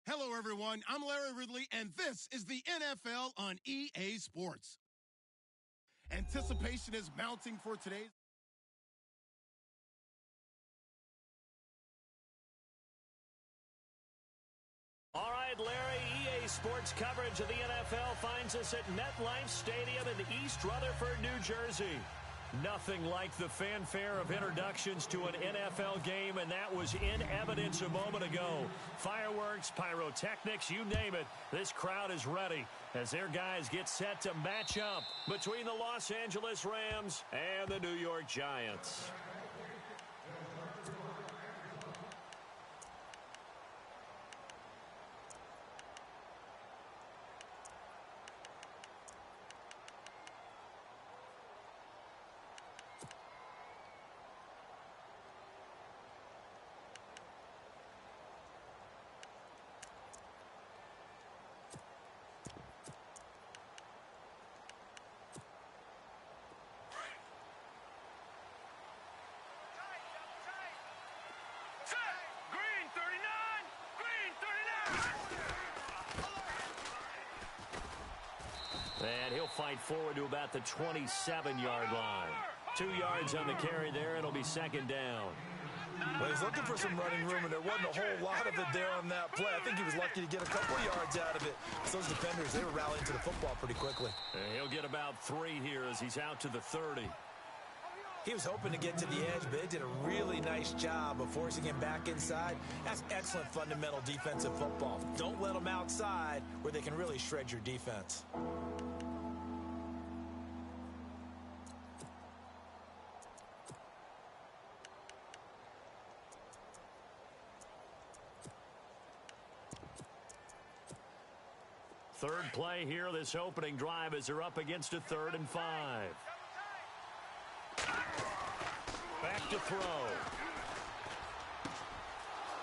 Hello, everyone. I'm Larry Ridley, and this is the NFL on EA Sports. Anticipation is mounting for today's. All right, Larry, EA Sports coverage of the NFL finds us at MetLife Stadium in East Rutherford, New Jersey. Nothing like the fanfare of introductions to an NFL game, and that was in evidence a moment ago. Fireworks, pyrotechnics, you name it. This crowd is ready as their guys get set to match up between the Los Angeles Rams and the New York Giants. And he'll fight forward to about the 27-yard line. 2 yards on the carry there. It'll be second down. Well, he's looking for some running room, and there wasn't a whole lot of it there on that play. I think he was lucky to get a couple of yards out of it. So those defenders, they were rallying to the football pretty quickly. And he'll get about 3 here as he's out to the 30. He was hoping to get to the edge, but they did a really nice job of forcing him back inside. That's excellent fundamental defensive football. Don't let them outside where they can really shred your defense. Third play here, this opening drive as they're up against a 3rd and 5. Back to throw.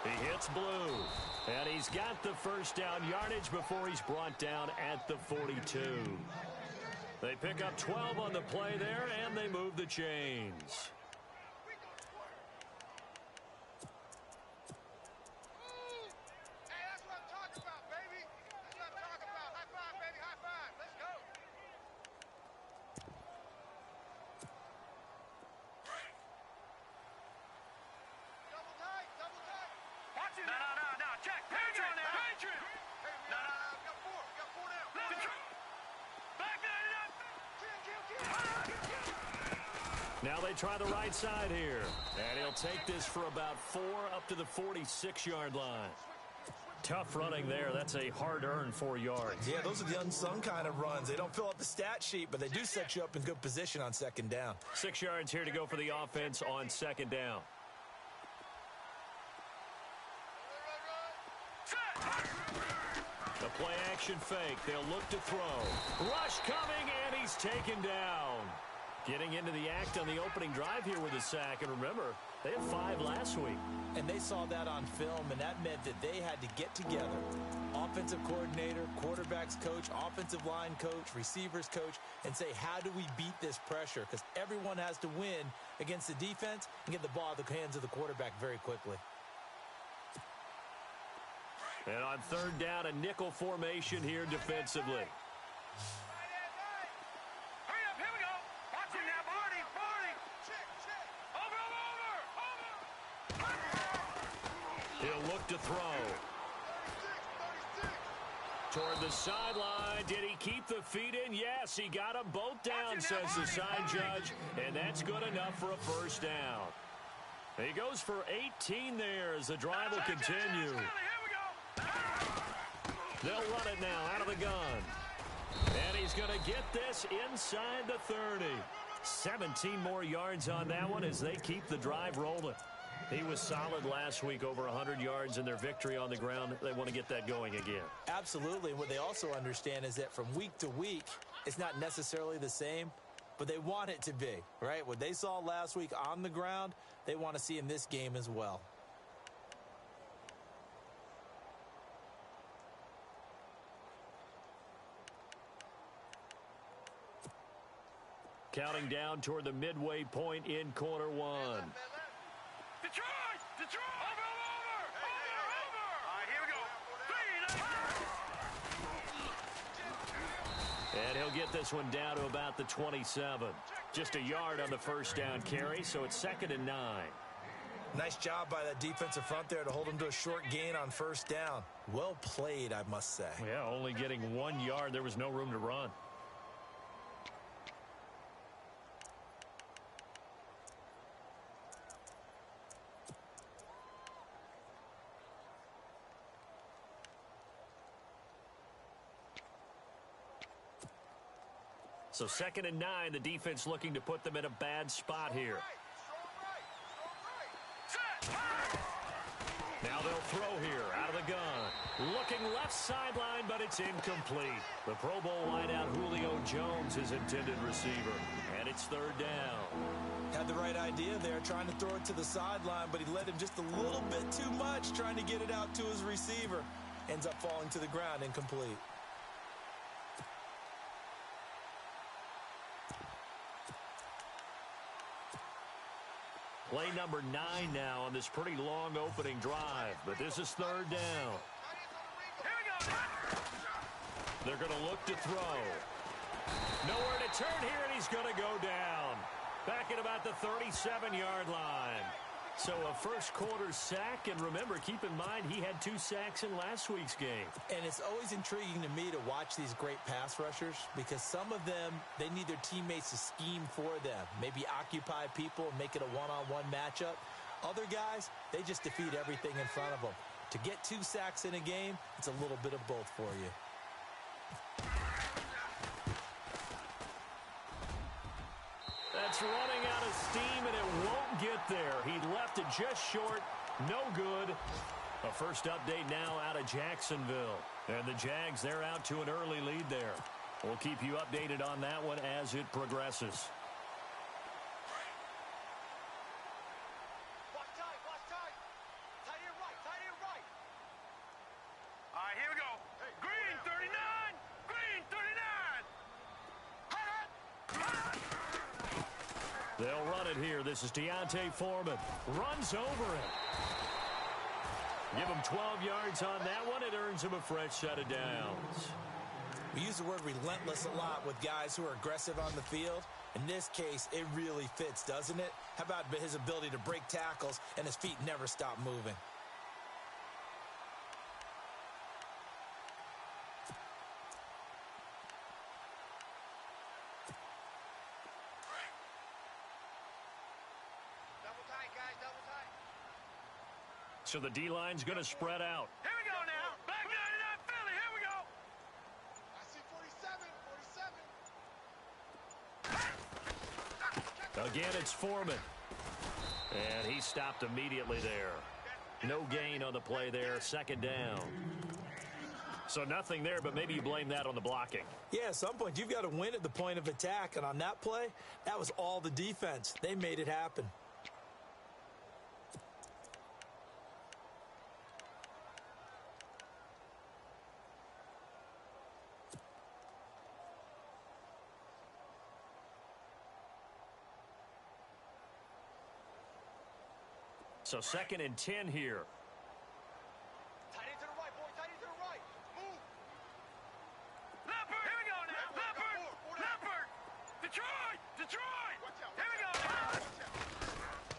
He hits Blue. And he's got the first down yardage before he's brought down at the 42. They pick up 12 on the play there, and they move the chains. Now they try the right side here. And he'll take this for about 4 up to the 46-yard line. Tough running there. That's a hard-earned 4 yards. Yeah, those are the unsung kind of runs. They don't fill up the stat sheet, but they do set you up in good position on second down. 6 yards here to go for the offense on second down. The play-action fake. They'll look to throw. Rush coming, and he's taken down. Getting into the act on the opening drive here with a sack. And remember, they had 5 last week. And they saw that on film, and that meant that they had to get together. Offensive coordinator, quarterbacks coach, offensive line coach, receivers coach, and say, how do we beat this pressure? Because everyone has to win against the defense and get the ball out of the hands of the quarterback very quickly. And on 3rd down, a nickel formation here defensively. He'll look to throw. Toward the sideline. Did he keep the feet in? Yes, he got them both down, says the side judge. And that's good enough for a first down. He goes for 18 there as the drive will continue. They'll run it now out of the gun. And he's going to get this inside the 30. 17 more yards on that one as they keep the drive rolling. He was solid last week, over 100 yards in their victory on the ground. They want to get that going again. Absolutely. What they also understand is that from week to week, it's not necessarily the same, but they want it to be, right? What they saw last week on the ground, they want to see in this game as well. Counting down toward the midway point in quarter one. Detroit! Detroit! Over! All right, here we go. 3 They'll get this one down to about the 27. Just a yard on the first down carry, so it's 2nd and 9. Nice job by that defensive front there to hold them to a short gain on first down. Well played, I must say. Yeah, only getting 1 yard. There was no room to run. So 2nd and 9, the defense looking to put them in a bad spot here. Now they'll throw here out of the gun. Looking left sideline, but it's incomplete. The Pro Bowl wideout Julio Jones, his intended receiver. And it's 3rd down. Had the right idea there, trying to throw it to the sideline, but he led him just a little bit too much, trying to get it out to his receiver. Ends up falling to the ground, incomplete. Play number 9 now on this pretty long opening drive, but this is 3rd down. They're going to look to throw. Nowhere to turn here, and he's going to go down. Back at about the 37-yard line. So a first quarter sack, and remember, keep in mind he had 2 sacks in last week's game. And it's always intriguing to me to watch these great pass rushers because some of them, they need their teammates to scheme for them. Maybe occupy people and make it a one-on-one matchup. Other guys, they just defeat everything in front of them. To get 2 sacks in a game, it's a little bit of both for you. That's running out of steam, and it won't get there. He left it just short. No good. A first update now out of Jacksonville. And the Jags, they're out to an early lead there. We'll keep you updated on that one as it progresses. All right, here we go. Green 39. Green 39. They'll run it here. This is Deontay Foreman. Runs over it. Give him 12 yards on that one. It earns him a fresh set of downs. We use the word relentless a lot with guys who are aggressive on the field. In this case, it really fits, doesn't it? How about his ability to break tackles and his feet never stop moving? So the D-line's going to spread out. Here we go now. Back 99 Philly. Here we go. I see 47, 47. Again, it's Foreman. And he stopped immediately there. No gain on the play there. 2nd down. So nothing there, but maybe you blame that on the blocking. Yeah, at some point, you've got to win at the point of attack. And on that play, that was all the defense. They made it happen. So 2nd and 10 here. Tight end to the right, boy. Tight end to the right. Move. Leopard. Here we go now. Leopard. Leopard. Detroit. Detroit. Here we go now.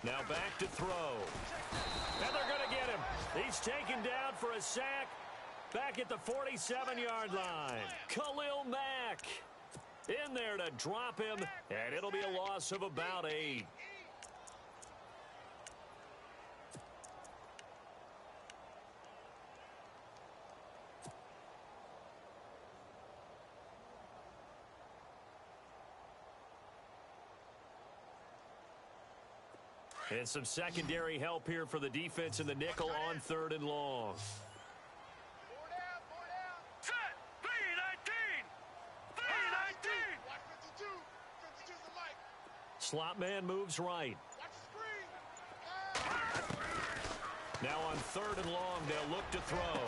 Now back to throw. And they're going to get him. He's taken down for a sack. Back at the 47-yard line. Khalil Mack in there to drop him. And it'll be a loss of about 8. And some secondary help here for the defense in the nickel on 3rd and long. Four down, four down. Set. 319. 319. Watch 52. 52's the mic. Slot man moves right. Watch the screen. Now on 3rd and long, they'll look to throw.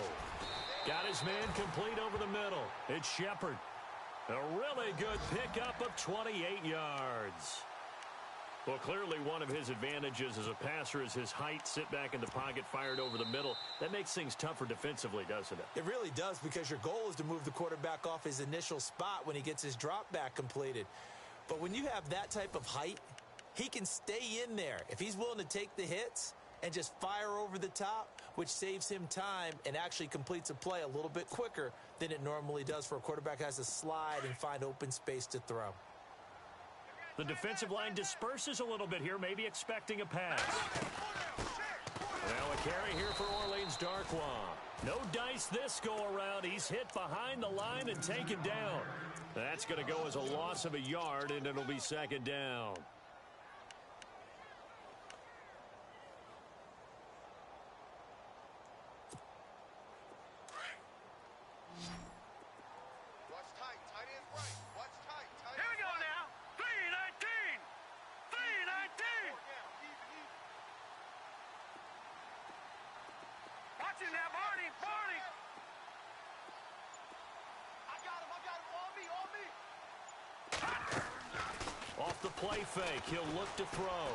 Got his man complete over the middle. It's Shepard. A really good pickup of 28 yards. Well, clearly one of his advantages as a passer is his height, sit back in the pocket, fired over the middle. That makes things tougher defensively, doesn't it? It really does, because your goal is to move the quarterback off his initial spot when he gets his drop back completed. But when you have that type of height, he can stay in there if he's willing to take the hits and just fire over the top, which saves him time and actually completes a play a little bit quicker than it normally does for a quarterback who has to slide and find open space to throw. The defensive line disperses a little bit here, maybe expecting a pass. Now a carry here for Orleans Darkwa. No dice this go-around. He's hit behind the line and taken down. That's going to go as a loss of a yard, and it'll be second down. Watch tight. Tight end right. Watch tight. Tight Here we end go right. now. 3-19. 3-19. Watching that, Barney. Barney. I got him. On me. Off the play fake, he'll look to throw.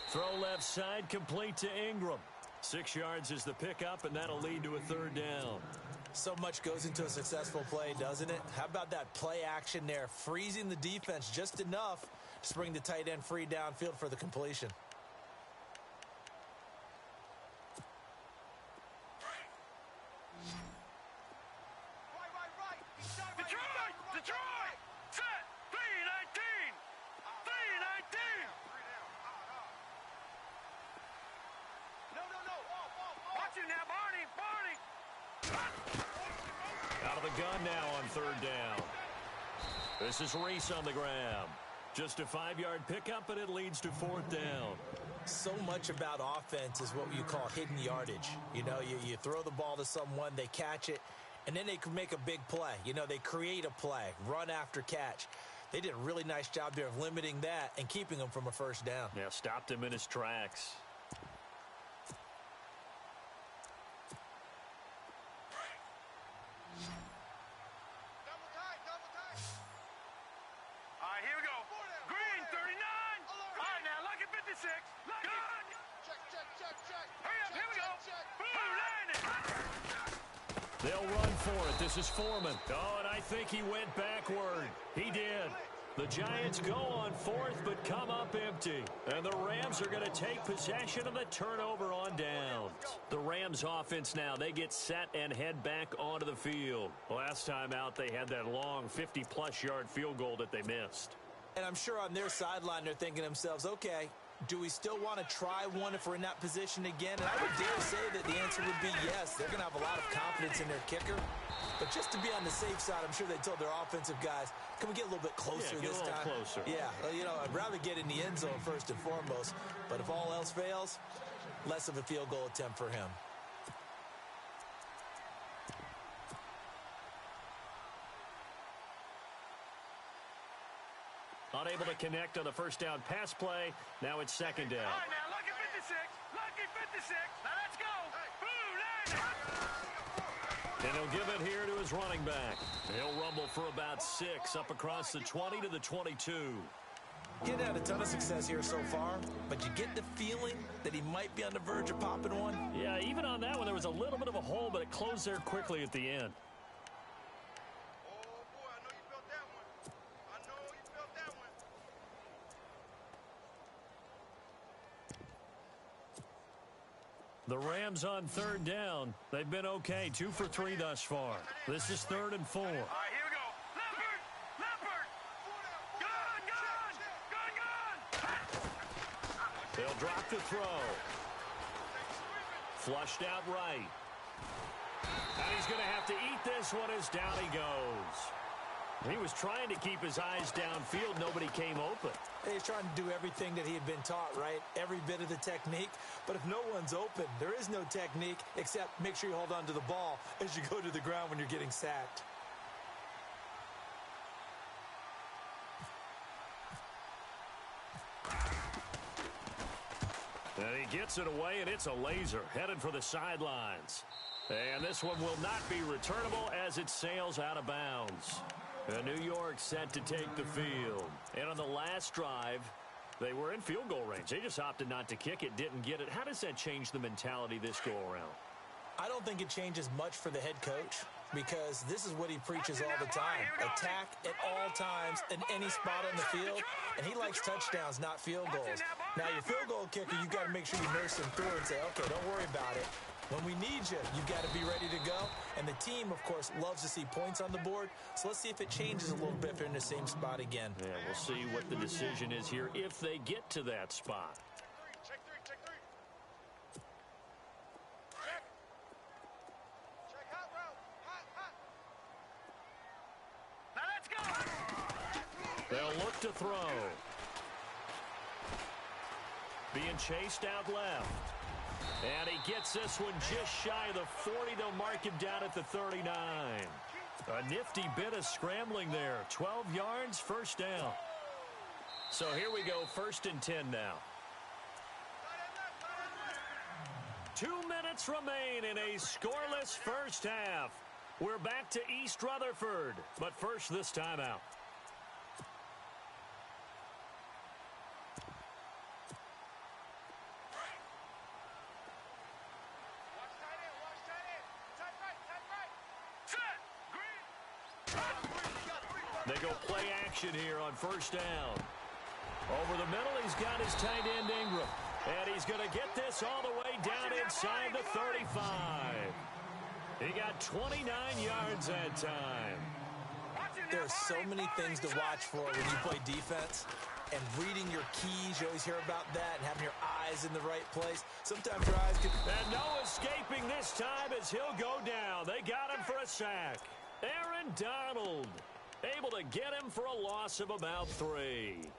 Throw left side, complete to Ingram. 6 yards is the pickup, and that'll lead to a third down. So much goes into a successful play, doesn't it? How about that play action there, freezing the defense just enough to bring the tight end free downfield for the completion. Right. He shot right. Detroit. Set. 3-19. 3-19. No. Off. Watching that, Barney. Out of the gun now on third down. This is Reese on the grab. Just a 5-yard pickup, and it leads to fourth down. So much about offense is what you call hidden yardage. You know, you throw the ball to someone, they catch it, and then they can make a big play. You know, they create a play, run after catch. They did a really nice job there of limiting that and keeping him from a first down. Yeah, stopped him in his tracks. Double time. All right, here we go. Green, 39. All right, now, Lucky 56. Lucky. Check. Hurry up, here we go. Blue landing. They'll run for it. This is Foreman. Oh, and I think he went backward. He did. The Giants go on fourth, but come up empty. And the Rams are going to take possession of the turnover on downs. The Rams offense now, they get set and head back onto the field. Last time out, they had that long 50-plus yard field goal that they missed. And I'm sure on their sideline they're thinking to themselves, okay, do we still want to try one if we're in that position again? And I would dare say that the answer would be yes. They're going to have a lot of confidence in their kicker. But just to be on the safe side, I'm sure they told their offensive guys, can we get a little bit closer this time? Get a little closer. Yeah, you know, I'd rather get in the end zone first and foremost. But if all else fails, less of a field goal attempt for him. Unable to connect on the first down pass play. Now it's second down. All right, now, Lucky 56. Lucky 56. Now, let's go. Blue landing. And he'll give it here to his running back. He'll rumble for about 6 up across the 20 to the 22. He hadn't had a ton of success here so far, but you get the feeling that he might be on the verge of popping one. Yeah, even on that one, there was a little bit of a hole, but it closed there quickly at the end. Oh, boy, I know you felt that one. The Rams on third down. They've been okay, 2 for 3 thus far. This is 3rd and 4. All right, here we go. Leopard. Gun. They'll drop the throw. Flushed out right. And he's going to have to eat this one as down he goes. He was trying to keep his eyes downfield. Nobody came open. He's trying to do everything that he had been taught, right? Every bit of the technique. But if no one's open, there is no technique except make sure you hold on to the ball as you go to the ground when you're getting sacked. And he gets it away, and it's a laser headed for the sidelines. And this one will not be returnable as it sails out of bounds. New York set to take the field. And on the last drive, they were in field goal range. They just opted not to kick it, didn't get it. How does that change the mentality this go-around? I don't think it changes much for the head coach because this is what he preaches all the time. Attack at all times in any spot on the field, and he likes touchdowns, not field goals. Now, your field goal kicker, you've got to make sure you nurse him through and say, okay, don't worry about it. When we need you, you've got to be ready to go. And the team, of course, loves to see points on the board. So let's see if it changes a little bit if they're in the same spot again. Yeah, we'll see what the decision is here if they get to that spot. Check three. Check hot route. Hot. Now let's go. They'll look to throw. Being chased out left. And he gets this one just shy of the 40. They'll mark him down at the 39. A nifty bit of scrambling there. 12 yards, first down. So here we go, 1st and 10 now. 2 minutes remain in a scoreless first half. We're back to East Rutherford, but first this timeout. They go play action here on first down. Over the middle, he's got his tight end Ingram. And he's going to get this all the way down inside the 35. He got 29 yards that time. There are so many things to watch for when you play defense. And reading your keys, you always hear about that, and having your eyes in the right place. Sometimes your eyes can... And no escaping this time as he'll go down. They got him for a sack. Aaron Donald able to get him for a loss of about 3.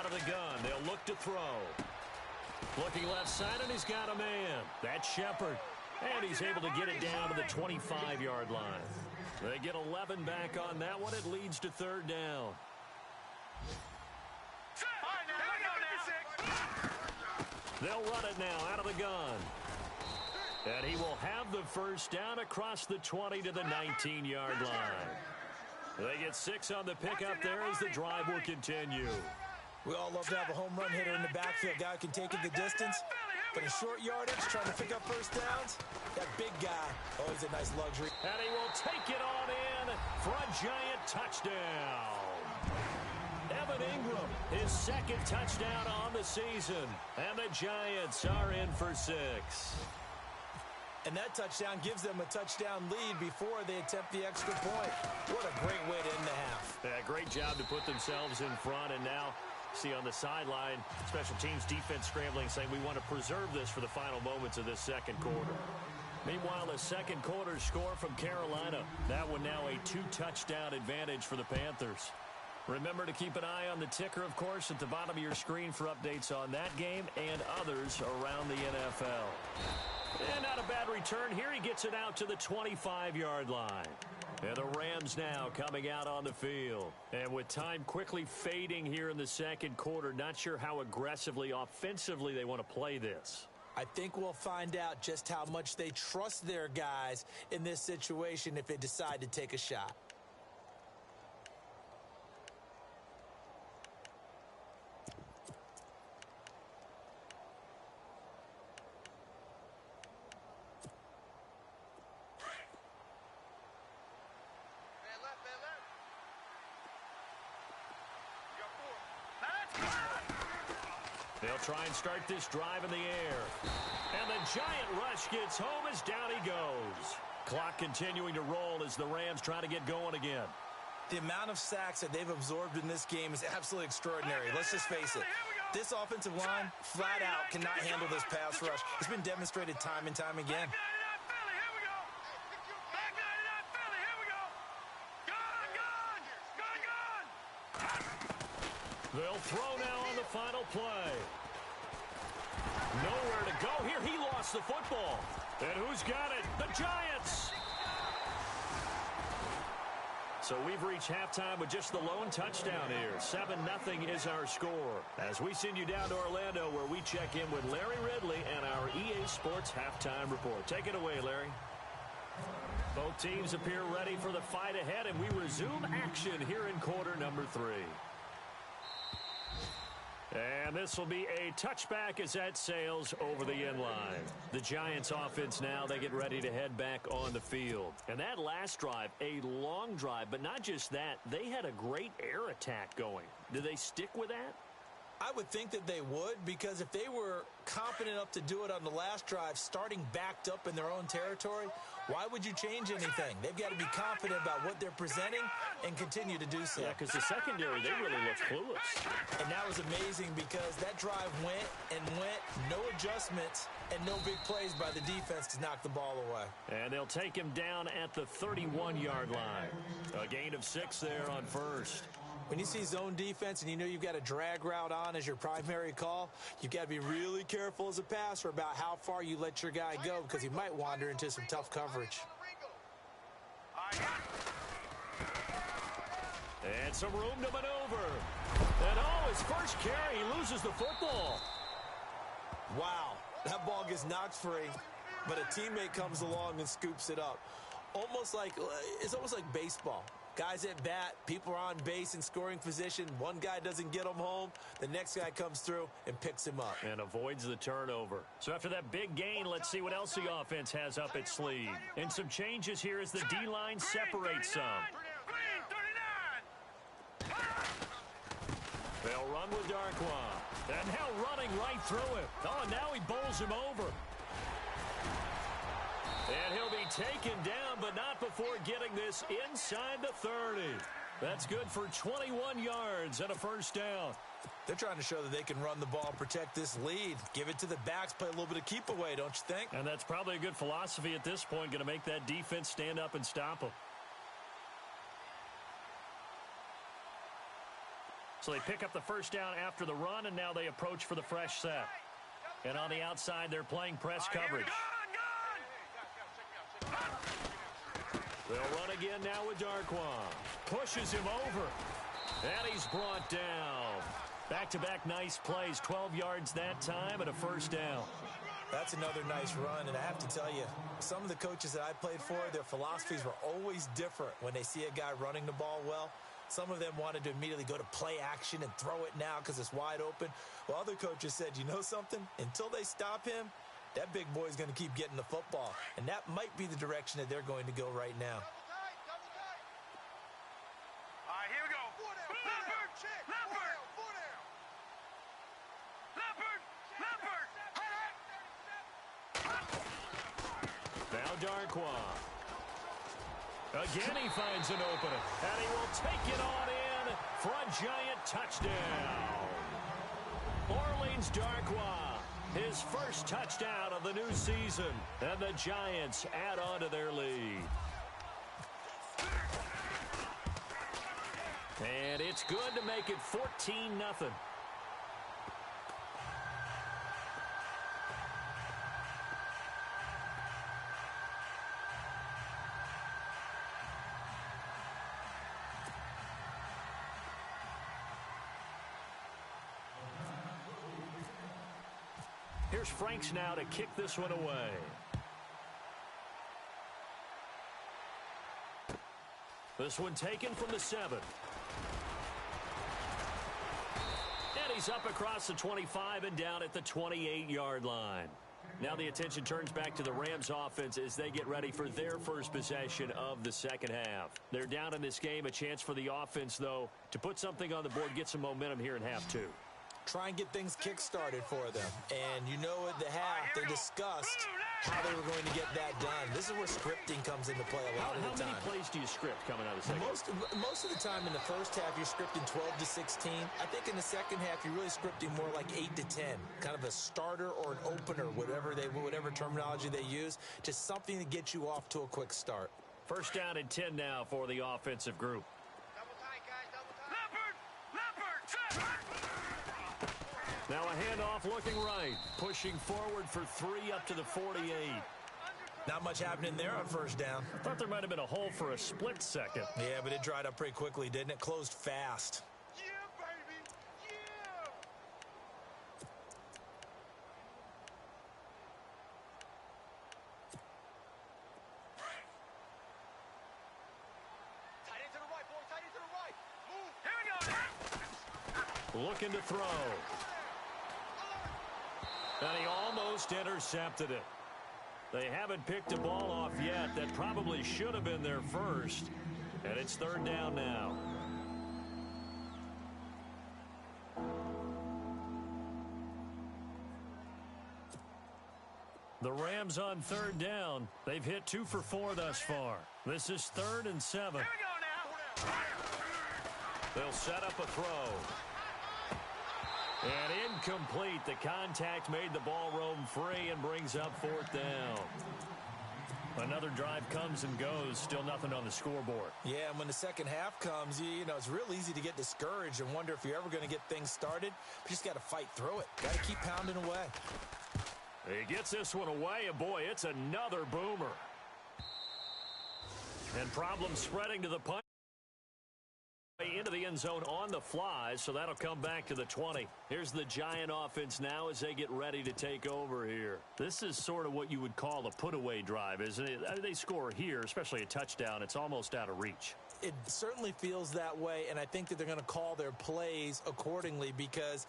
The gun. They'll look to throw. Looking left side, and he's got a man. That's Shepard. And he's able to get it down to the 25-yard line. They get 11 back on that one. It leads to 3rd down. They'll run it now out of the gun. And he will have the first down across the 20 to the 19-yard line. They get 6 on the pickup there as the drive will continue. We all love to have a home run hitter in the backfield. Guy who can take it the distance. But in short yardage, trying to pick up first downs, that big guy, always a nice luxury. And he will take it on in for a giant touchdown. Evan Ingram, his 2nd touchdown on the season. And the Giants are in for 6. And that touchdown gives them a touchdown lead before they attempt the extra point. What a great way to end the half. Yeah, great job to put themselves in front. And now, see on the sideline, special teams defense scrambling, saying we want to preserve this for the final moments of this 2nd quarter. Meanwhile, a 2nd quarter score from Carolina. That one now a 2-touchdown advantage for the Panthers. Remember to keep an eye on the ticker, of course, at the bottom of your screen for updates on that game and others around the NFL. And not a bad return here. He gets it out to the 25-yard line. And the Rams now coming out on the field. And with time quickly fading here in the 2nd quarter, not sure how aggressively, offensively they want to play this. I think we'll find out just how much they trust their guys in this situation if they decide to take a shot. They'll try and start this drive in the air. And the giant rush gets home as down he goes. Clock continuing to roll as the Rams try to get going again. The amount of sacks that they've absorbed in this game is absolutely extraordinary. Let's just face it. This offensive line, flat out, cannot handle this pass rush. It's been demonstrated time and time again. They'll throw now on the final play. Nowhere to go here. He lost the football. And who's got it? The Giants. So we've reached halftime with just the lone touchdown here. 7-0 is our score. As we send you down to Orlando, where we check in with Larry Ridley and our EA Sports halftime report. Take it away, Larry. Both teams appear ready for the fight ahead, and we resume action here in quarter number 3. And this will be a touchback as that sails over the end line. The Giants offense now, they get ready to head back on the field. And that last drive, a long drive, but not just that, they had a great air attack going. Do they stick with that? I would think that they would, because if they were confident enough to do it on the last drive, starting backed up in their own territory, why would you change anything? They've got to be confident about what they're presenting and continue to do so. Yeah, because the secondary, they really look clueless. And that was amazing because that drive went and went, no adjustments, and no big plays by the defense to knock the ball away. And they'll take him down at the 31-yard line. A gain of 6 there on first. When you see zone defense and you know you've got a drag route on as your primary call, you've got to be really careful as a passer about how far you let your guy go because he might wander into some tough coverage. And some room to maneuver. And his first carry, he loses the football. Wow, that ball gets knocked free, but a teammate comes along and scoops it up. It's almost like baseball. Guys at bat, people are on base in scoring position. One guy doesn't get him home. The next guy comes through and picks him up. And avoids the turnover. So after that big gain, let's see what else the offense has up its sleeve. And some changes here as the D-line separates some. They'll run with Darkwa. And now running right through him. Oh, and now he bowls him over. And he'll be taken down, but not before getting this inside the 30. That's good for 21 yards and a first down. They're trying to show that they can run the ball, protect this lead. Give it to the backs, play a little bit of keep away, don't you think? And that's probably a good philosophy at this point, going to make that defense stand up and stop them. So they pick up the first down after the run, and now they approach for the fresh set. And on the outside, they're playing press coverage. They'll run again now with Darkwa. Pushes him over. And he's brought down. Back-to-back nice plays. 12 yards that time and a first down. That's another nice run, and I have to tell you, some of the coaches that I played for, their philosophies were always different when they see a guy running the ball well. Some of them wanted to immediately go to play action and throw it now because it's wide open. Well, other coaches said, you know something? Until they stop him, that big boy's going to keep getting the football. And that might be the direction that they're going to go right now. All right, here we go. Leopard! Now Darkwa. Again he finds an opening. And he will take it on in for a giant touchdown. Orleans Darkwa. His first touchdown of the new season. And the Giants add on to their lead. And it's good to make it 14-0. Here's Franks now to kick this one away. This one taken from the 7. And he's up across the 25 and down at the 28-yard line. Now the attention turns back to the Rams offense as they get ready for their first possession of the second half. They're down in this game. A chance for the offense, though, to put something on the board, get some momentum here in half 2. Try and get things kick-started for them. And you know at the half, they discussed how they were going to get that done. This is where scripting comes into play a lot of the time. How many plays do you script coming out of the second? Most of the time in the first half, you're scripting 12 to 16. I think in the second half, you're really scripting more like 8 to 10. Kind of a starter or an opener, whatever terminology they use. Just something to get you off to a quick start. First down and 10 now for the offensive group. Double tight, guys, double tight. Leopard! Leopard! Now a handoff looking right. Pushing forward for 3 up to the 48. Not much happening there on first down. I thought there might have been a hole for a split second. Yeah, but it dried up pretty quickly, didn't it? Closed fast. Yeah, baby. Yeah. Tight end to the right, boy. Tight end to the right. Move. Here we go now. Looking to throw. And he almost intercepted it. They haven't picked a ball off yet. That probably should have been their first. And it's third down now. The Rams on third down. They've hit 2 for 4 thus far. This is 3rd and 7. Here we go now. They'll set up a throw. And incomplete. The contact made the ball roam free and brings up 4th down. Another drive comes and goes. Still nothing on the scoreboard. Yeah, and when the second half comes, you know, it's real easy to get discouraged and wonder if you're ever going to get things started. You just got to fight through it. Got to keep pounding away. He gets this one away, and boy, it's another boomer. And problems spreading to the punt. Into the end zone on the fly, so that'll come back to the 20. Here's the Giant offense now as they get ready to take over here. This is sort of what you would call a put-away drive, isn't it? They score here, especially a touchdown. It's almost out of reach. It certainly feels that way, and I think that they're going to call their plays accordingly because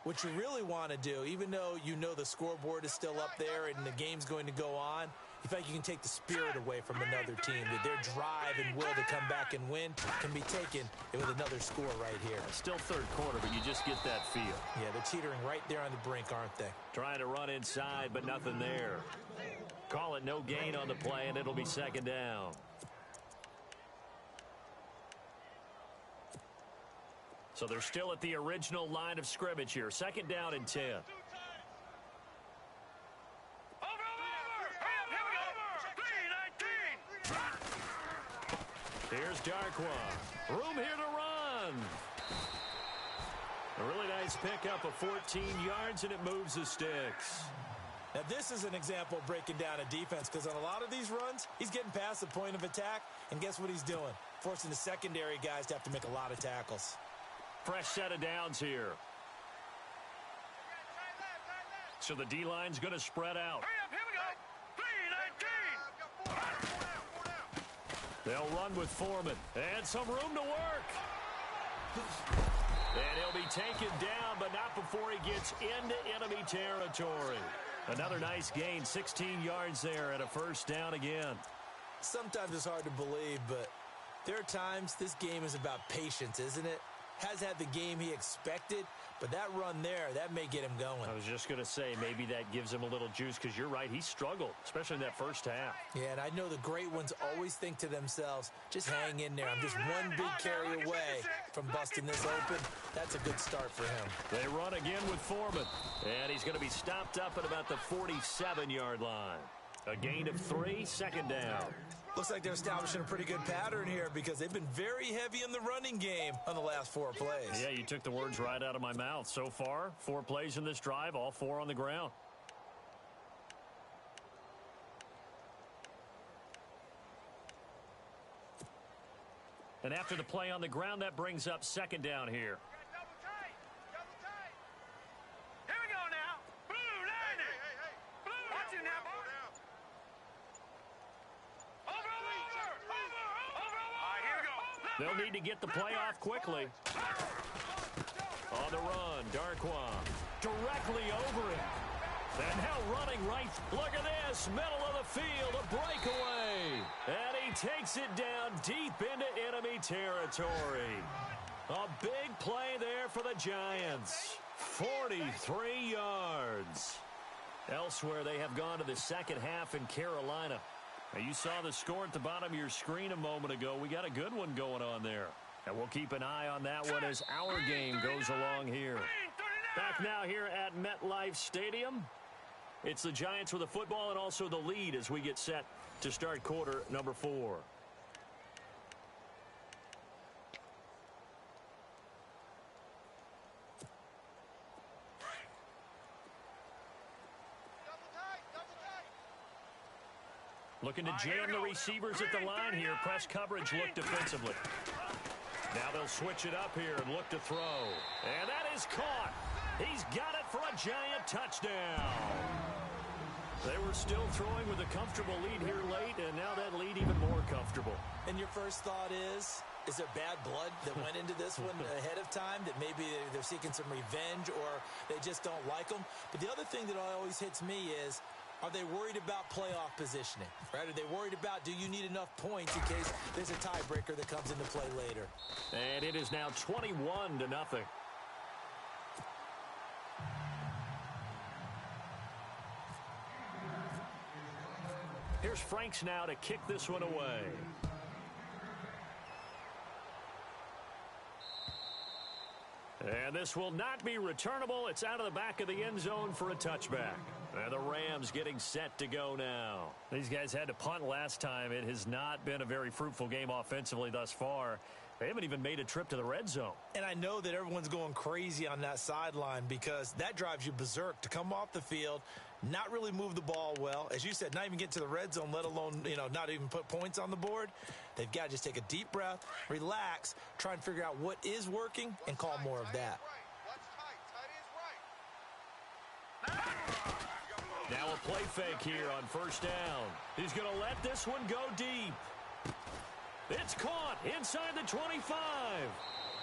what you really want to do, even though you know the scoreboard is still up there and the game's going to go on, you feel like you can take the spirit away from another team. That their drive and will to come back and win can be taken with another score right here. Still third quarter, but you just get that feel. Yeah, they're teetering right there on the brink, aren't they? Trying to run inside, but nothing there. Call it no gain on the play, and it'll be second down. So they're still at the original line of scrimmage here. Second down and 10. Here's Darkwa. Room here to run. A really nice pickup of 14 yards, and it moves the sticks. Now, this is an example of breaking down a defense because on a lot of these runs, he's getting past the point of attack, and guess what he's doing? Forcing the secondary guys to have to make a lot of tackles. Fresh set of downs here. So the D-line's going to spread out. Hurry up, here we go. 3-19. They'll run with Foreman. And some room to work. And he'll be taken down, but not before he gets into enemy territory. Another nice gain, 16 yards there and a first down again. Sometimes it's hard to believe, but there are times this game is about patience, isn't it? Has had the game he expected, but that run there, that may get him going. I was just going to say, maybe that gives him a little juice because you're right, he struggled, especially in that first half. Yeah, and I know the great ones always think to themselves, just hang in there. I'm just one big carry away from busting this open. That's a good start for him. They run again with Foreman, and he's going to be stopped up at about the 47-yard line. A gain of 3, second down. Looks like they're establishing a pretty good pattern here because they've been very heavy in the running game on the last 4 plays. Yeah, you took the words right out of my mouth. So far, 4 plays in this drive, all 4 on the ground. And after the play on the ground, that brings up second down here. Double tight. Double tight. Here we go now. Blue, line it. Hey. Blue, watch it now, boy. They'll need to get the play off quickly. On the run, Darkwa directly over him. And now running right. Look at this. Middle of the field, a breakaway. And he takes it down deep into enemy territory. A big play there for the Giants. 43 yards. Elsewhere, they have gone to the second half in Carolina. Now, you saw the score at the bottom of your screen a moment ago. We got a good one going on there. And we'll keep an eye on that one as our game goes along here. Back now here at MetLife Stadium. It's the Giants with the football and also the lead as we get set to start quarter number 4. Looking to jam the receivers at the line here. Press coverage look defensively. Now they'll switch it up here and look to throw. And that is caught. He's got it for a giant touchdown. They were still throwing with a comfortable lead here late, and now that lead even more comfortable. And your first thought is there bad blood that went into this one ahead of time, that maybe they're seeking some revenge or they just don't like them? But the other thing that always hits me is, are they worried about playoff positioning? Right? Are they worried about, do you need enough points in case there's a tiebreaker that comes into play later? And it is now 21-0. Here's Franks now to kick this one away. And this will not be returnable. It's out of the back of the end zone for a touchback. And the Rams getting set to go now. These guys had to punt last time. It has not been a very fruitful game offensively thus far. They haven't even made a trip to the red zone. And I know that everyone's going crazy on that sideline because that drives you berserk to come off the field, not really move the ball well. As you said, not even get to the red zone, let alone, not even put points on the board. They've got to just take a deep breath, relax, try and figure out what is working, and call more of that. Now a play fake here on first down. He's going to let this one go deep. It's caught inside the 25.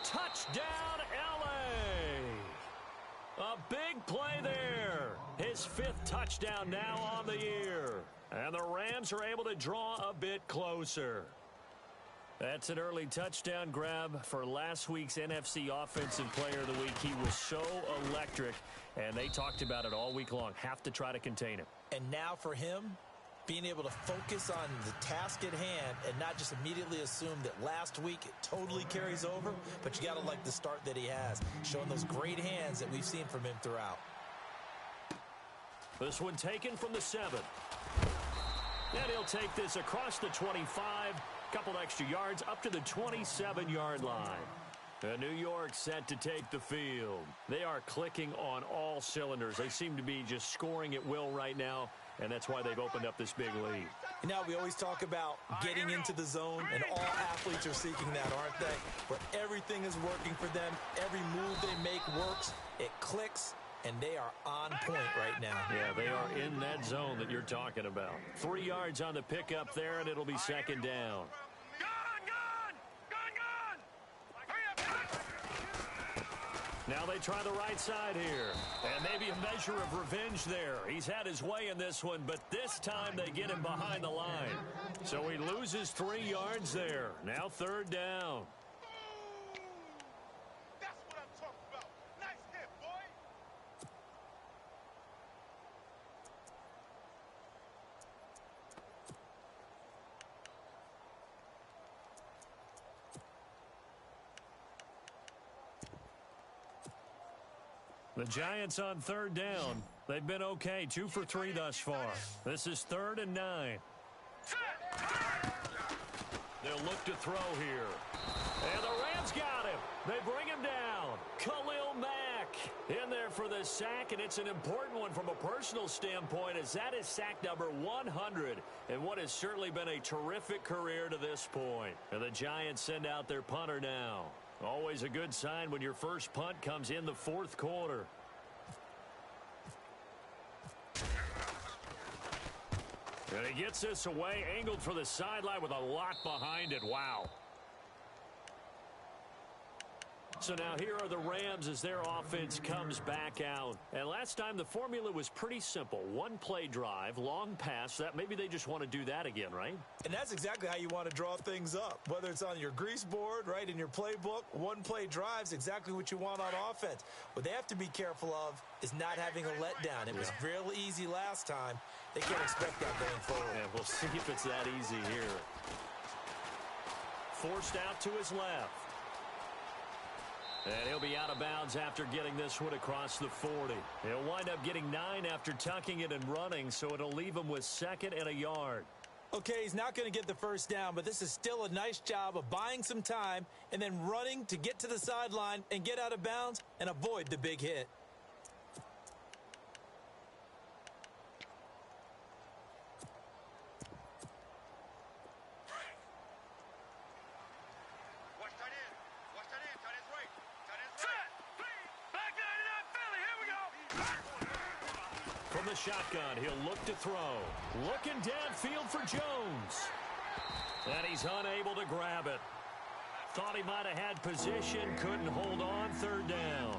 Touchdown, L.A. A big play there. His 5th touchdown now on the year. And the Rams are able to draw a bit closer. That's an early touchdown grab for last week's NFC Offensive Player of the Week. He was so electric, and they talked about it all week long. Have to try to contain him. And now for him, being able to focus on the task at hand and not just immediately assume that last week it totally carries over, but you got to like the start that he has, showing those great hands that we've seen from him throughout. This one taken from the 7. And he'll take this across the 25, couple extra yards up to the 27-yard line. And New York set to take the field. They are clicking on all cylinders. They seem to be just scoring at will right now, and that's why they've opened up this big lead. Now we always talk about getting into the zone, and all athletes are seeking that, aren't they? Where everything is working for them, every move they make works, it clicks, and they are on point right now. Yeah, they are in that zone that you're talking about. 3 yards on the pickup there, and it'll be second down. Now they try the right side here. And maybe a measure of revenge there. He's had his way in this one, but this time they get him behind the line. So he loses 3 yards there. Now third down. That's what I'm talking about. Nice hit, boy. The Giants on third down. They've been okay, 2 for 3 thus far. This is 3rd and 9. They'll look to throw here. And the Rams got him. They bring him down. Khalil Mack in there for the sack, and it's an important one from a personal standpoint, as that is sack number 100 in what has certainly been a terrific career to this point. And the Giants send out their punter now. Always a good sign when your first punt comes in the 4th quarter. And he gets this away, angled for the sideline with a lot behind it. Wow. So now here are the Rams as their offense comes back out. And last time the formula was pretty simple. 1-play drive, long pass. That maybe they just want to do that again, right? And that's exactly how you want to draw things up. Whether it's on your grease board, right, in your playbook, 1-play drive's exactly what you want on offense. What they have to be careful of is not having a letdown. It was real easy last time. They can't expect that going forward. Yeah, we'll see if it's that easy here. Forced out to his left. And he'll be out of bounds after getting this one across the 40. He'll wind up getting 9 after tucking it and running, so it'll leave him with 2nd and a yard. Okay, he's not going to get the first down, but this is still a nice job of buying some time and then running to get to the sideline and get out of bounds and avoid the big hit. the shotgun. He'll look to throw. Looking downfield for Jones. And he's unable to grab it. Thought he might have had position. Couldn't hold on. Third down.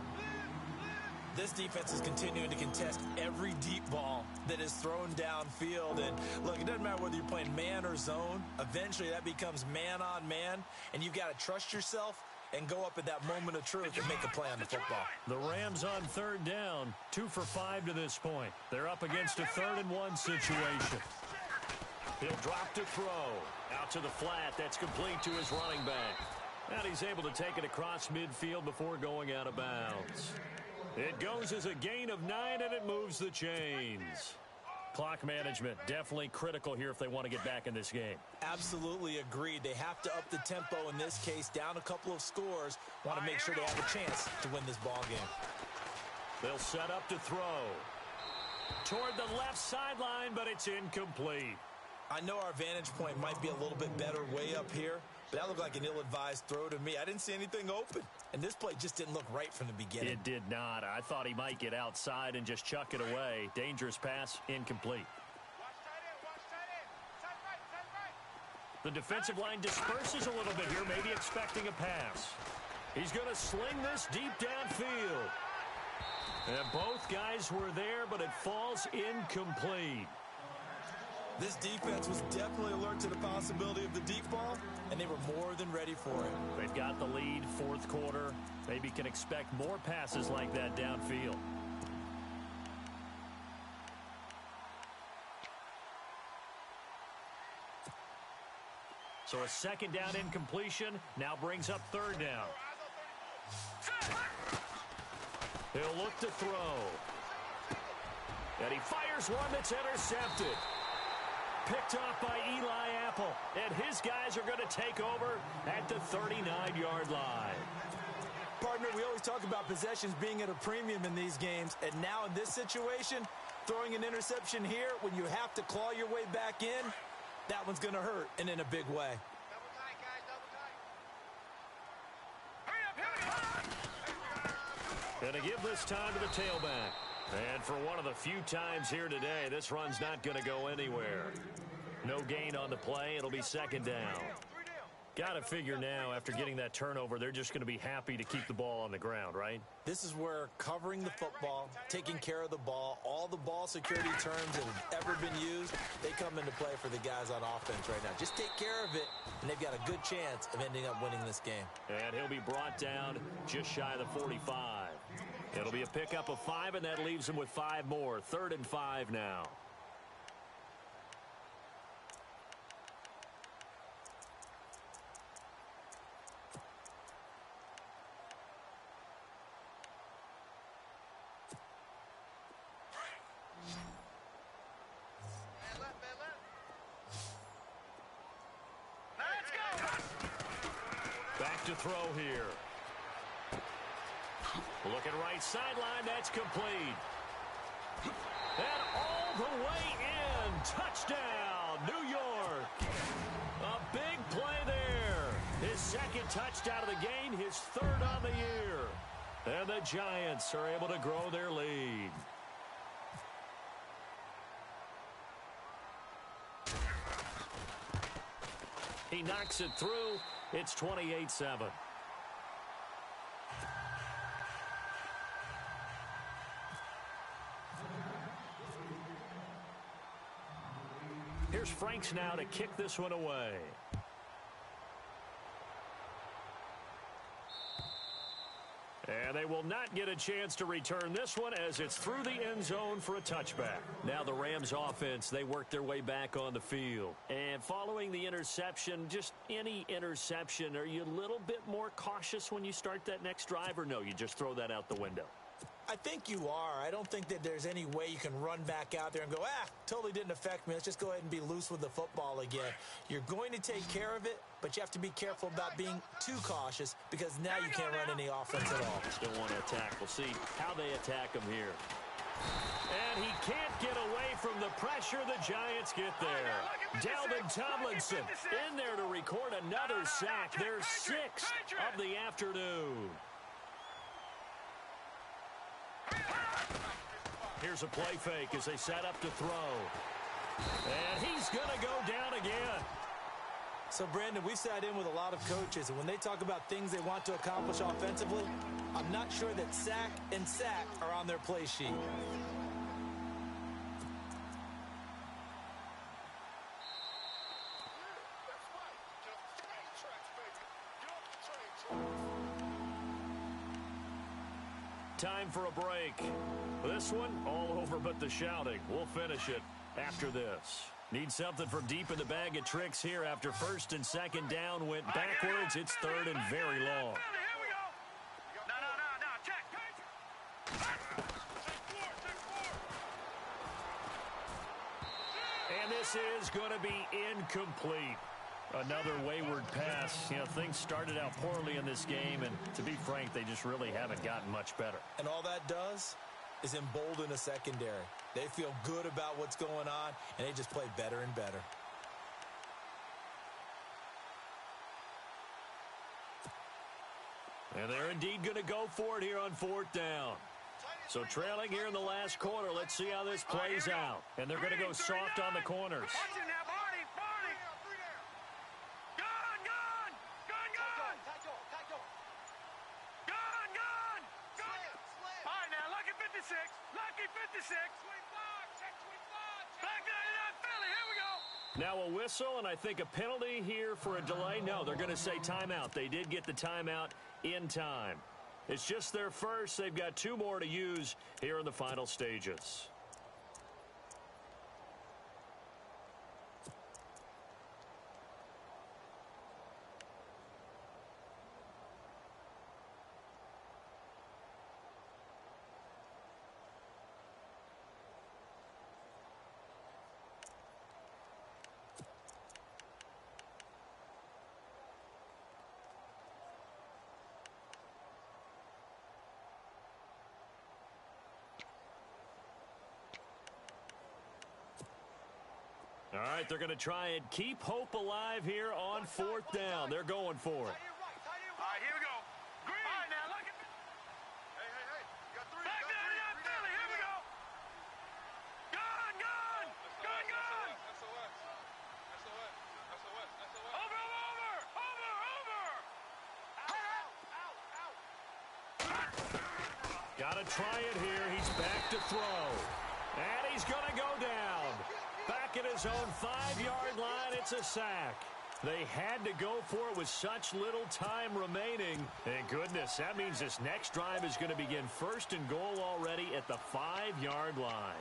This defense is continuing to contest every deep ball that is thrown downfield. And, look, it doesn't matter whether you're playing man or zone. Eventually, that becomes man on man. And you've got to trust yourself and go up at that moment of truth and make a play on the football. The Rams on third down. 2 for 5 to this point. They're up against a 3rd and 1 situation. He'll drop to throw. Out to the flat. That's complete to his running back. And he's able to take it across midfield before going out of bounds. It goes as a gain of 9, and it moves the chains. Clock management, definitely critical here if they want to get back in this game. Absolutely agreed. They have to up the tempo in this case, down a couple of scores. Want to make sure they have a chance to win this ball game. They'll set up to throw. Toward the left sideline, but it's incomplete. I know our vantage point might be a little bit better way up here, but that looked like an ill-advised throw to me. I didn't see anything open, and this play just didn't look right from the beginning. It did not. I thought he might get outside and just chuck it away. Dangerous pass, incomplete. The defensive line disperses a little bit here, maybe expecting a pass. He's going to sling this deep downfield. And both guys were there, but it falls incomplete. This defense was definitely alert to the possibility of the deep ball, and they were more than ready for it. They've got the lead, 4th quarter. Maybe can expect more passes like that downfield. So a 2nd down incompletion now brings up 3rd down. He'll look to throw. And he fires one that's intercepted. Picked off by Eli Apple. And his guys are going to take over at the 39-yard line. Partner, we always talk about possessions being at a premium in these games. And now in this situation, throwing an interception here when you have to claw your way back in, that one's going to hurt, and in a big way. Double tight, guys, double tight. Going to give this time to the tailback. And for one of the few times here today, this run's not going to go anywhere. No gain on the play. It'll be 2nd down. Got to figure now, after getting that turnover, they're just going to be happy to keep the ball on the ground, right? This is where covering the football, taking care of the ball, all the ball security terms that have ever been used, they come into play for the guys on offense right now. Just take care of it, and they've got a good chance of ending up winning this game. And he'll be brought down just shy of the 45. It'll be a pickup of 5, and that leaves him with 5 more. 3rd and 5 now. Back to throw here. Looking right sideline, that's complete. And all the way in. Touchdown, New York. A big play there. His 2nd touchdown of the game, his 3rd on the year. And the Giants are able to grow their lead. He knocks it through. It's 28-7. Here's Franks now to kick this one away. And they will not get a chance to return this one as it's through the end zone for a touchback. Now the Rams offense, they work their way back on the field. And following the interception, just any interception, are you a little bit more cautious when you start that next drive, or no, you just throw that out the window? I think you are. I don't think that there's any way you can run back out there and go, totally didn't affect me. Let's just go ahead and be loose with the football again. You're going to take care of it, but you have to be careful about being too cautious because now you can't run any offense at all. Still want to attack. We'll see how they attack him here. And he can't get away from the pressure. The Giants get there. Dalvin Tomlinson in there to record another sack. Their 6th of the afternoon. Here's a play fake as they set up to throw. And he's going to go down again. So, Brandon, we sat in with a lot of coaches, and when they talk about things they want to accomplish offensively, I'm not sure that sack and sack are on their play sheet. Time for a break. This one, all over but the shouting. We'll finish it after this. Need something from deep in the bag of tricks here after first and second down went backwards. It's third and very long. Here we go. No. Check. And this is going to be incomplete. Another wayward pass. You know, things started out poorly in this game, and to be frank, they just really haven't gotten much better. And all that does is embolden a secondary. They feel good about what's going on, and they just play better and better. And they're indeed going to go for it here on fourth down. So trailing here in the last quarter, let's see how this plays out. And they're going to go soft on the corners. Lucky 56. Back 99 Philly. Here we go. Now a whistle, and I think a penalty here for a delay. No, they're going to say timeout. They did get the timeout in time. It's just their first. They've got two more to use here in the final stages. All right, they're going to try and keep hope alive here on fourth down. They're going for it. All right, here we go. Green. All right, now look at this. Hey. You got three. Back 99 Philly. Here we go. Gone. SOS. Over. Got to try it here. He's back to throw. And he's going to go down. Back at his own 5-yard line, it's a sack. They had to go for it with such little time remaining. And goodness, that means this next drive is going to begin first and goal already at the 5-yard line.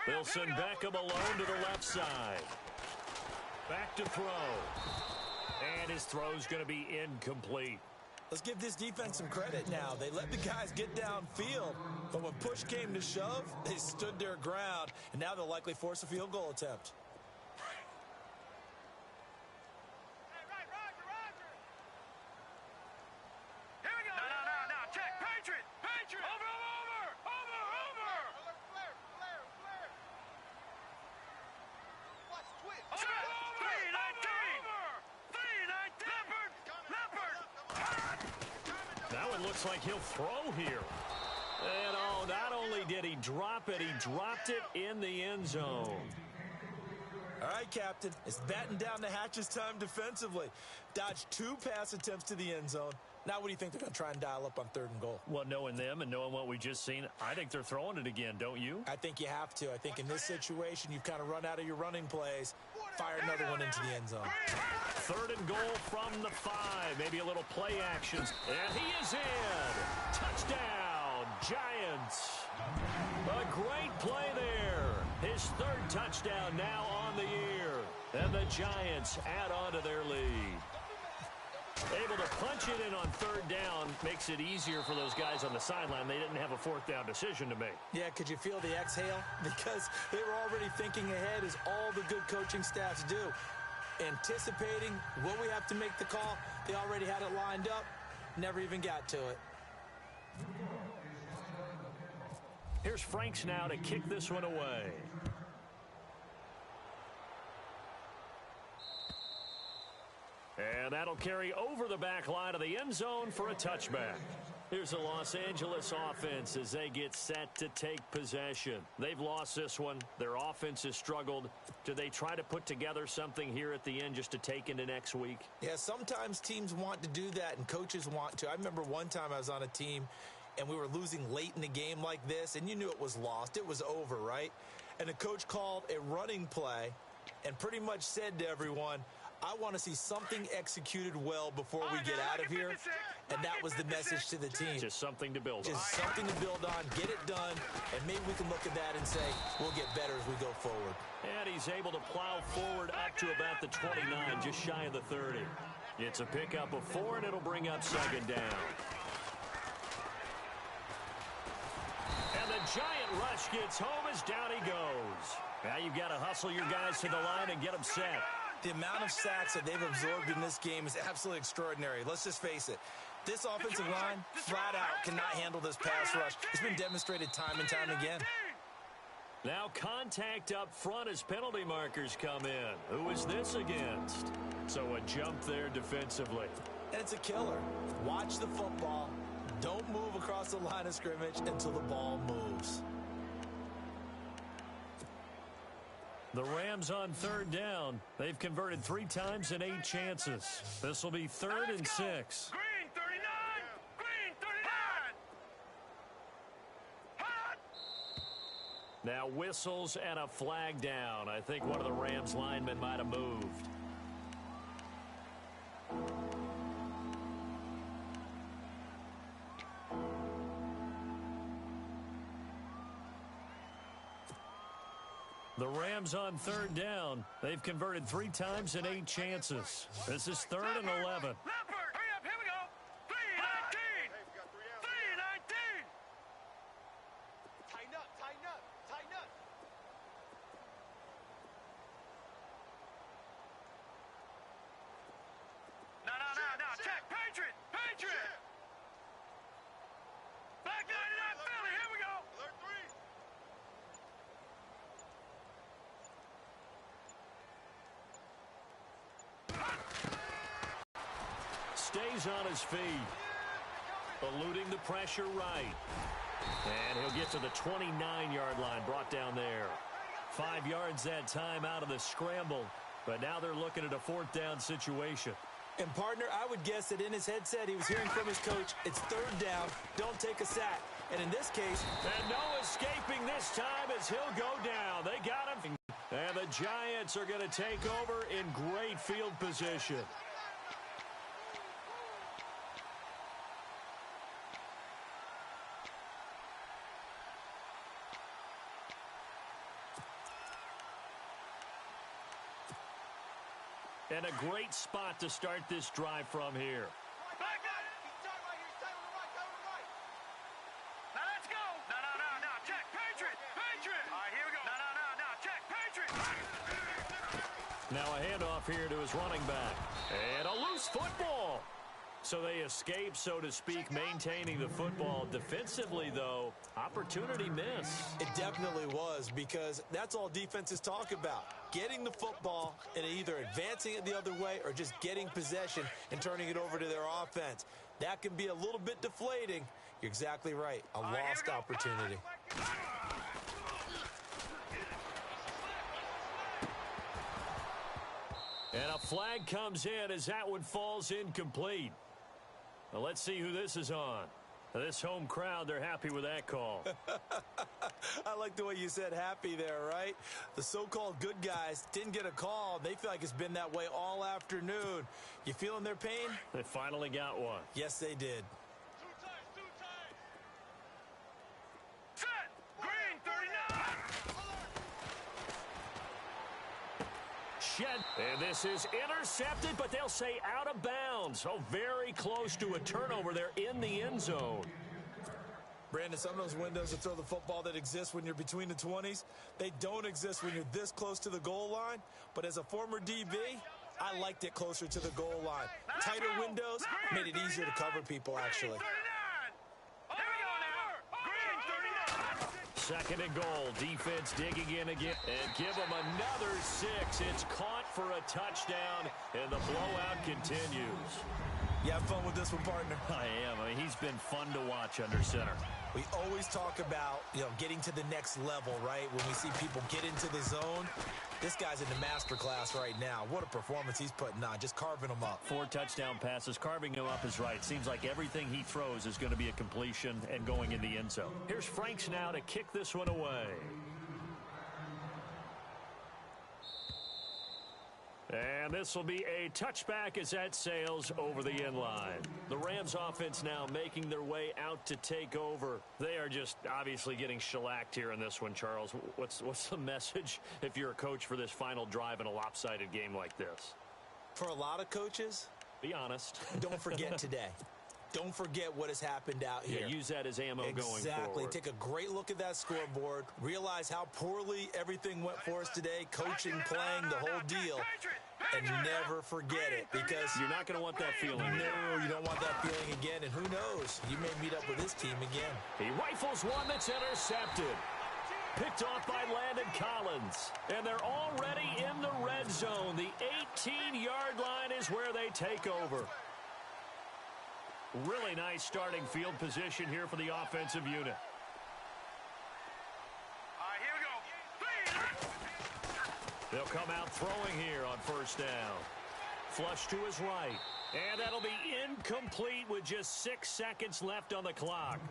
They'll send Beckham alone to the left side. Back to throw. And his throw's going to be incomplete. Let's give this defense some credit now. They let the guys get downfield, but when push came to shove, they stood their ground, and now they'll likely force a field goal attempt. Here we go. No. Check. Patriot. Over. Watch twitch. That one looks like he'll throw here. And oh, not only did he drop it, he dropped it in the end zone. All right, Captain, it's batten down the hatches time defensively. Dodged 2 pass attempts to the end zone. Now what do you think they're going to try and dial up on 3rd and goal? Well, knowing them and knowing what we just seen, I think they're throwing it again, don't you? I think you have to. I think in this situation, you've kind of run out of your running plays. Fire another one into the end zone. 3rd and goal from the 5. Maybe a little play action. And he is in. Touchdown, Giants. A great play there. His 3rd touchdown now on the year. And the Giants add on to their lead. Able to punch it in on 3rd down makes it easier for those guys on the sideline. They didn't have a 4th down decision to make. Yeah, could you feel the exhale? Because they were already thinking ahead, as all the good coaching staffs do. Anticipating what we have to make the call. They already had it lined up. Never even got to it. Here's Franks now to kick this one away. And that'll carry over the back line of the end zone for a touchback. Here's the Los Angeles offense as they get set to take possession. They've lost this one. Their offense has struggled. Do they try to put together something here at the end just to take into next week? Yeah, sometimes teams want to do that and coaches want to. I remember one time I was on a team and we were losing late in the game like this, and you knew it was lost. It was over, right? And the coach called a running play and pretty much said to everyone, I want to see something executed well before we get out of here. And that was the message to the team. Just something to build on. Just something to build on, get it done, and maybe we can look at that and say we'll get better as we go forward. And he's able to plow forward up to about the 29, just shy of the 30. It's a pickup of 4, and it'll bring up second down. And the giant rush gets home as down he goes. Now you've got to hustle your guys to the line and get them set. The amount of sacks that they've absorbed in this game is absolutely extraordinary. Let's just face it. This offensive line, flat out, cannot handle this pass rush. It's been demonstrated time and time again. Now contact up front as penalty markers come in. Who is this against? So a jump there defensively. And it's a killer. Watch the football. Don't move across the line of scrimmage until the ball moves. The Rams on third down. They've converted 3 times in 8 chances. This will be 3rd and 6. Green 39! Green 39! Hot! Now whistles and a flag down. I think one of the Rams linemen might have moved. The Rams on third down. They've converted 3 times in 8 chances. This is 3rd and 11. Leopard! Hurry up, here we go! 3-19! 3-19! Tighten up, tighten up, tighten up. No, check! Patriot! Patriot! Back 99 Philly, here we go! Alert 3! Stays on his feet. Eluding the pressure right. And he'll get to the 29-yard line, brought down there. 5 yards that time out of the scramble. But now they're looking at a 4th down situation. And, partner, I would guess that in his headset he was hearing from his coach, it's 3rd down, don't take a sack. And in this case... And no escaping this time as he'll go down. They got him. And the Giants are going to take over in great field position. And a great spot to start this drive from here. Back up! He's tight right here, he's tight on the right, tight on the right. Now let's go! No, check! Patriot! Patriot! All right, here we go. No, check! Patriot! Now a handoff here to his running back. And a loose football. So they escape, so to speak, maintaining the football. Defensively, though, opportunity miss. It definitely was, because that's all defenses talk about. Getting the football and either advancing it the other way or just getting possession and turning it over to their offense. That can be a little bit deflating. You're exactly right. A lost opportunity. And a flag comes in as that one falls incomplete. Well, let's see who this is on. This home crowd, they're happy with that call. I like the way you said happy there, right? The so-called good guys didn't get a call. They feel like it's been that way all afternoon. You feeling their pain? They finally got one. Yes, they did. Two times. Set! Green 39! Shed. And this is intercepted, but they'll say out of bounds. Oh, very close to a turnover there in the end zone. Brandon, some of those windows to throw the football that exist when you're between the 20s, they don't exist when you're this close to the goal line. But as a former DB, I liked it closer to the goal line. Tighter windows made it easier to cover people, actually. Second and goal. Defense digging in again. And give them another 6. It's caught for a touchdown, and the blowout continues. You have fun with this one, partner? I am. I mean, he's been fun to watch under center. We always talk about, getting to the next level, right? When we see people get into the zone, this guy's in the master class right now. What a performance he's putting on, just carving them up. 4 touchdown passes. Carving him up is right. Seems like everything he throws is going to be a completion and going in the end zone. Here's Franks now to kick this one away. And this will be a touchback as that sails over the end line. The Rams offense now making their way out to take over. They are just obviously getting shellacked here in this one, Charles. What's the message if you're a coach for this final drive in a lopsided game like this? For a lot of coaches, be honest. Don't forget today. Don't forget what has happened out here. Yeah, use that as ammo going forward. Exactly. Take a great look at that scoreboard. Realize how poorly everything went for us today. Coaching, playing, the whole deal. And never forget it, because you're not going to want that feeling. No, you don't want that feeling again. And who knows? You may meet up with this team again. He rifles one that's intercepted. Picked off by Landon Collins. And they're already in the red zone. The 18-yard line is where they take over. Really nice starting field position here for the offensive unit. Here we go. They'll come out throwing here on first down. Flush to his right. And that'll be incomplete with just 6 seconds left on the clock.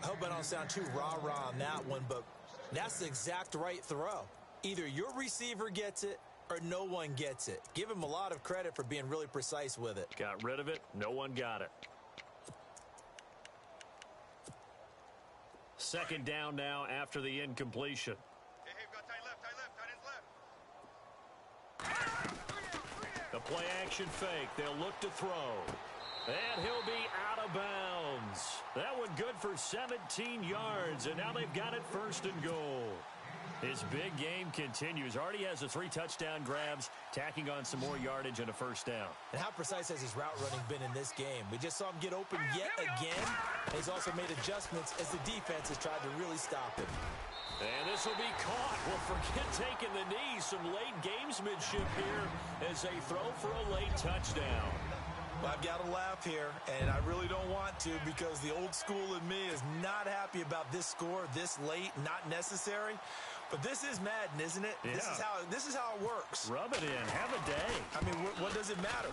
I hope I don't sound too rah-rah on that one, but that's the exact right throw. Either your receiver gets it or no one gets it. Give him a lot of credit for being really precise with it. Got rid of it. No one got it. Second down now after the incompletion. Hey, we got tight left. The play action fake. They'll look to throw. And he'll be out of bounds. That one good for 17 yards. And now they've got it first and goal. His big game continues. Already has the 3 touchdown grabs, tacking on some more yardage and a first down. And how precise has his route running been in this game? We just saw him get open yet again. And he's also made adjustments as the defense has tried to really stop him. And this will be caught. Well, forget taking the knee. Some late gamesmanship here as they throw for a late touchdown. Well, I've got to laugh here, and I really don't want to, because the old school in me is not happy about this score this late, not necessary. But this is Madden, isn't it? Yeah. This is how it works. Rub it in. Have a day. I mean, what does it matter?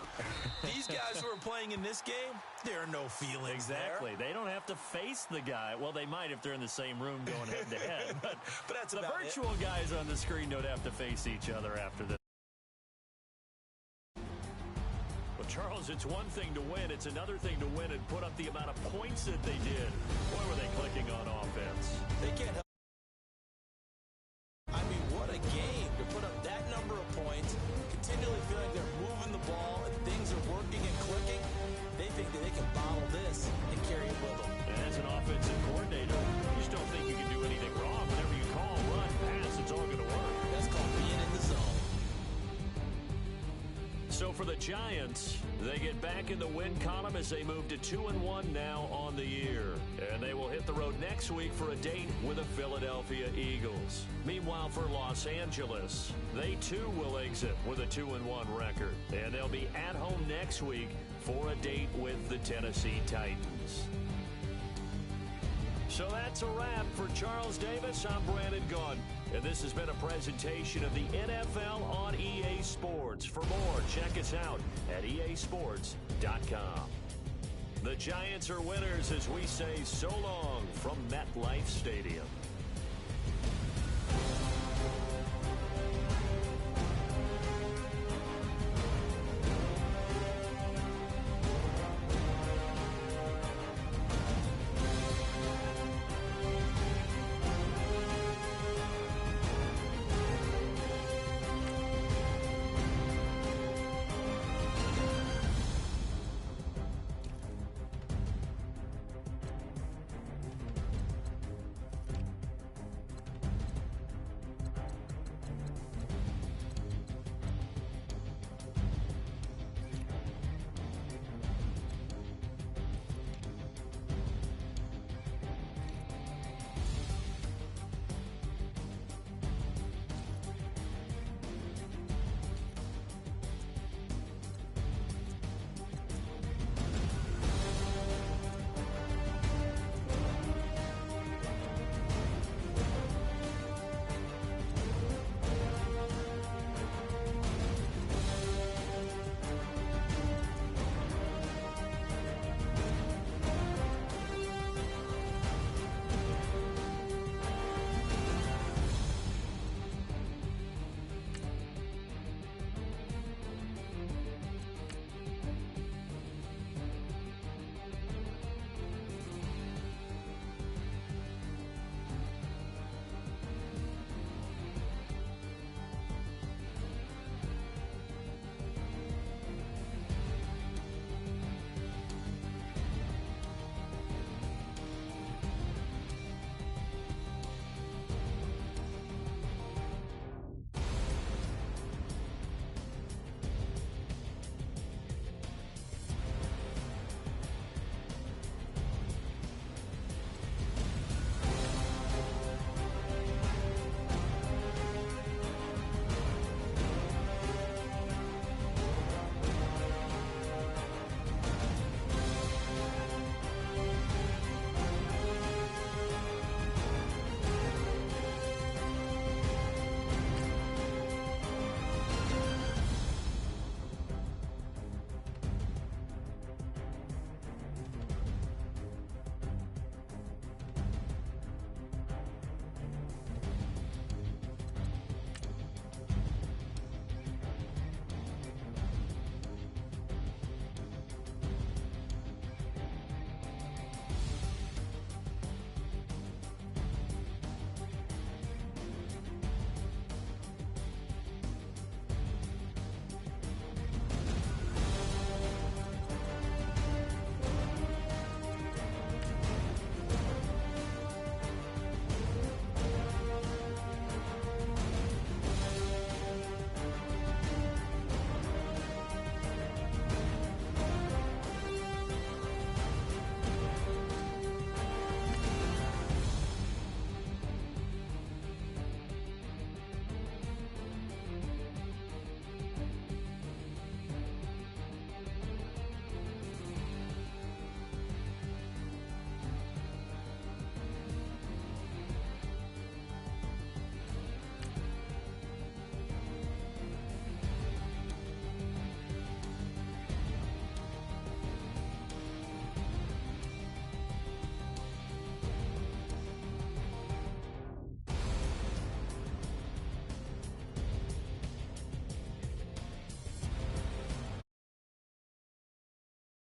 These guys who are playing in this game, there are no feelings exactly. there. They don't have to face the guy. Well, they might if they're in the same room going head-to-head. But that's the about virtual guys on the screen don't have to face each other after this. Well, Charles, it's one thing to win. It's another thing to win and put up the amount of points that they did. Boy, were they clicking on offense. They can't help. I mean, what a game to put up that number of points, continually feel like they're moving the ball and things are working and clicking. They think that they can bottle this and carry it with them. And as an offensive coordinator, you just don't think you can do anything wrong. Whenever you call, run, pass, it's all going to work. That's called being in the zone. So for the Giants, they get back in the win column as they move to 2-1 now on the year. And they will hit the road next week for a date with the Philadelphia Eagles. Meanwhile, for Los Angeles, they too will exit with a 2-1 record. And they'll be at home next week for a date with the Tennessee Titans. So that's a wrap. For Charles Davis, I'm Brandon Gaudin. And this has been a presentation of the NFL on EA Sports. For more, check us out at easports.com. The Giants are winners as we say so long from MetLife Stadium.